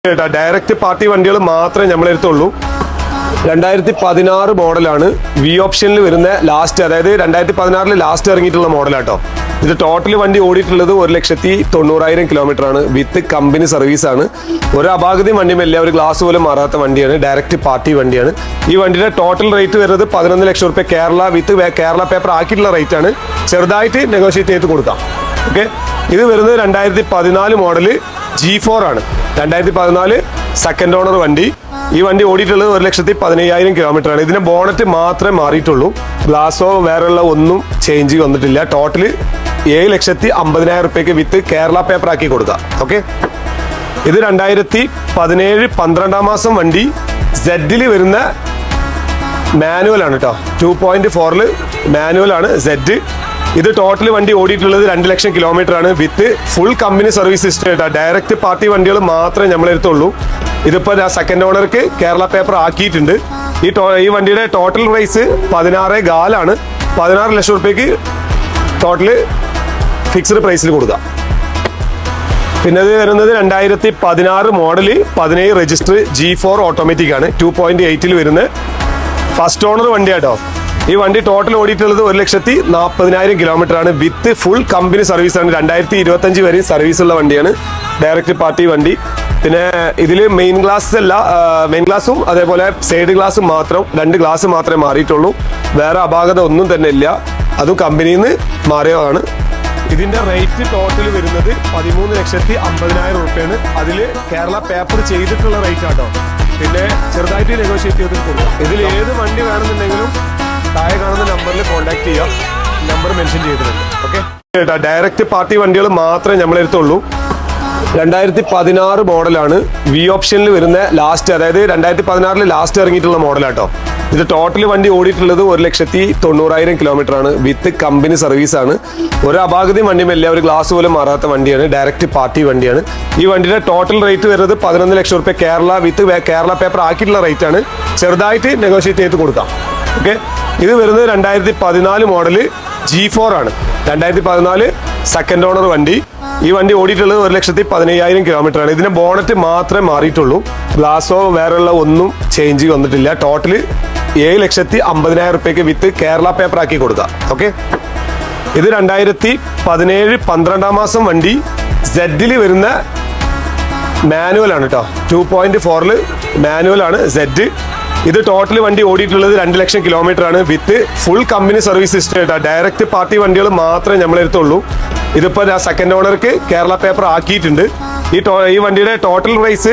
Direct party വണ്ടികൾ മാത്രമേ നമ്മളെടുത്തുള്ളൂ. 2016 മോഡലാണ്. വി ഓപ്ഷനിൽ വരുന്ന ലാസ്റ്റ്, അതായത് 2016 ലാസ്റ്റ് ഇറങ്ങിയിട്ടുള്ള മോഡലാട്ടോ. ഇത് ടോട്ടൽ വണ്ടി ഓടിയിട്ടുള്ളത് 1,90,000 കിലോമീറ്റർ ആണ്. വിത്ത് കമ്പനി സർവീസ് ആണ്. ഒരു അപാകതയും വണ്ടിയുമില്ല, ഒരു ഗ്ലാസ് പോലും മാറാത്ത വണ്ടിയാണ്. ഡയറക്റ്റ് പാർട്ടി വണ്ടിയാണ്. ഈ വണ്ടിയുടെ ടോട്ടൽ റേറ്റ് വരുന്നത് 11 ലക്ഷം റുപ്യ കേരള വിത്ത് കേരള പേപ്പർ ആക്കിയിട്ടുള്ള റേറ്റ് ആണ്. ചെറുതായിട്ട് നെഗോഷിയേറ്റ് ചെയ്ത് കൊടുക്കാം. ഓക്കെ, ഇത് വരുന്നത് 2014 മോഡല് G4 ആണ്. 2014 സെക്കൻഡ് ഓണർ വണ്ടി. ഈ വണ്ടി ഓടിയിട്ടുള്ളത് 1,15,000 കിലോമീറ്റർ ആണ്. ഇതിന്റെ ബോണറ്റ് മാത്രമേ മാറിയിട്ടുള്ളൂ. ഗ്ലാസോ വേറെയുള്ള ഒന്നും ചേഞ്ച് വന്നിട്ടില്ല. ടോട്ടല് 7,50,000 റുപ്യക്ക് വിത്ത് കേരള പേപ്പർ ആക്കി കൊടുക്കാം. ഓക്കെ, ഇത് 2017 12 മാസം വണ്ടി. സെഡിൽ വരുന്ന മാനുവൽ ആണ് കേട്ടോ. 2.4 മാനുവൽ ആണ് സെഡ്. ഇത് ടോട്ടൽ വണ്ടി ഓടിയിട്ടുള്ളത് 2 ലക്ഷം കിലോമീറ്റർ ആണ്. With full company service history കേട്ടോ. ഡയറക്റ്റ് പാർട്ടി വണ്ടികൾ മാത്രമേ നമ്മളെടുത്തുള്ളൂ. ഇതിപ്പോ സെക്കൻഡ് ഓണർക്ക് കേരള പേപ്പർ ആക്കിയിട്ടുണ്ട്. ഈ വണ്ടിയുടെ ടോട്ടൽ പ്രൈസ് 16,4 ആണ്. 16 ലക്ഷം റുപ്യക്ക് ടോട്ടല് ഫിക്സ്ഡ് പ്രൈസിൽ കൊടുക്കാം. പിന്നെ ഇത് വരുന്നത് 2016 മോഡല് 17 രജിസ്റ്റർ G4 ഓട്ടോമാറ്റിക് ആണ്. 2.8 വരുന്ന ഫസ്റ്റ് ഓണർ വണ്ടിയാട്ടോ. ഈ വണ്ടി ടോട്ടൽ ഓടിയിട്ടുള്ളത് 1,40,000 കിലോമീറ്റർ ആണ്. വിത്ത് ഫുൾ കമ്പനി സർവീസ് ആണ്. 2025 വരെ സർവീസ് ഉള്ള വണ്ടിയാണ്. ഡയറക്റ്റ് പാർട്ടി വണ്ടി. പിന്നെ ഇതിൽ മെയിൻ ഗ്ലാസ് അല്ല, മെയിൻ ഗ്ലാസും അതേപോലെ സൈഡ് ഗ്ലാസും മാത്രം, 2 ഗ്ലാസ് മാത്രമേ മാറിയിട്ടുള്ളൂ. വേറെ അപാകത ഒന്നും തന്നെ ഇല്ല. അതും കമ്പനിയിൽ നിന്ന് മാറിയതാണ്. ഇതിന്റെ റേറ്റ് ടോട്ടൽ വരുന്നത് 13,50,000 റുപ്യാണ്. അതിൽ കേരള പേപ്പർ ചെയ്തിട്ടുള്ള റേറ്റ് ആട്ടോ. പിന്നെ ചെറുതായിട്ട് നെഗോഷിയേറ്റ് ചെയ്ത് കൊടുക്കാം. ഇതിൽ ഏത് വണ്ടി വേണമെന്നുണ്ടെങ്കിലും താഴെ കാണുന്ന നമ്പറിൽ കോൺടാക്ട് ചെയ്യാം. നമ്പർ മെൻഷൻ ചെയ്തിട്ടുണ്ട്. ഓക്കെ, ഡയറക്റ്റ് പാർട്ടി വണ്ടികൾ മാത്രമേ നമ്മളെടുത്തുള്ളൂ. 2016 മോഡലാണ്. വി ഓപ്ഷനിൽ വരുന്ന ലാസ്റ്റ്, അതായത് 2016 ലാസ്റ്റ് ഇറങ്ങിയിട്ടുള്ള മോഡലാട്ടോ. ഇത് ടോട്ടൽ വണ്ടി ഓടിയിട്ടുള്ളത് 1,90,000 കിലോമീറ്റർ ആണ്. വിത്ത് കമ്പനി സർവീസ് ആണ്. ഒരു അപാകതയും വണ്ടിയുമില്ല, ഒരു ഗ്ലാസ് പോലും മാറാത്ത വണ്ടിയാണ്. ഡയറക്റ്റ് പാർട്ടി വണ്ടിയാണ്. ഈ വണ്ടിയുടെ ടോട്ടൽ റേറ്റ് വരുന്നത് 11 ലക്ഷം റുപ്യ കേരള വിത്ത് കേരള പേപ്പർ ആക്കിയിട്ടുള്ള റേറ്റ് ആണ്. ചെറുതായിട്ട് നെഗോഷിയേറ്റ് ചെയ്ത് കൊടുക്കാം. ഓക്കെ, ഇത് വരുന്നത് 2014 മോഡല് G4 ആണ്. 2014 സെക്കൻഡ് ഓണർ വണ്ടി. ഈ വണ്ടി ഓടിയിട്ടുള്ളത് 1,15,000 കിലോമീറ്റർ ആണ്. ഇതിന്റെ ബോണറ്റ് മാത്രമേ മാറിയിട്ടുള്ളൂ. ഗ്ലാസോ വേറെയുള്ള ഒന്നും ചേഞ്ച് വന്നിട്ടില്ല. ടോട്ടല് 7,50,000 റുപ്യക്ക് വിത്ത് കേരള പേപ്പർ ആക്കി കൊടുക്കാം. ഓക്കെ, ഇത് 2017 12 മാസം വണ്ടി. സെഡിൽ വരുന്ന മാനുവൽ ആണ് കേട്ടോ. 2.4 മാനുവൽ ആണ് സെഡ്. ഇത് ടോട്ടൽ വണ്ടി ഓടിയിട്ടുള്ളത് 2 ലക്ഷം കിലോമീറ്റർ ആണ്. With full company service history കേട്ടോ. ഡയറക്റ്റ് പാർട്ടി വണ്ടികൾ മാത്രമേ നമ്മളെടുത്തുള്ളൂ. ഇതിപ്പോ സെക്കൻഡ് ഓണർക്ക് കേരള പേപ്പർ ആക്കിയിട്ടുണ്ട്. ഈ വണ്ടിയുടെ ടോട്ടൽ പ്രൈസ്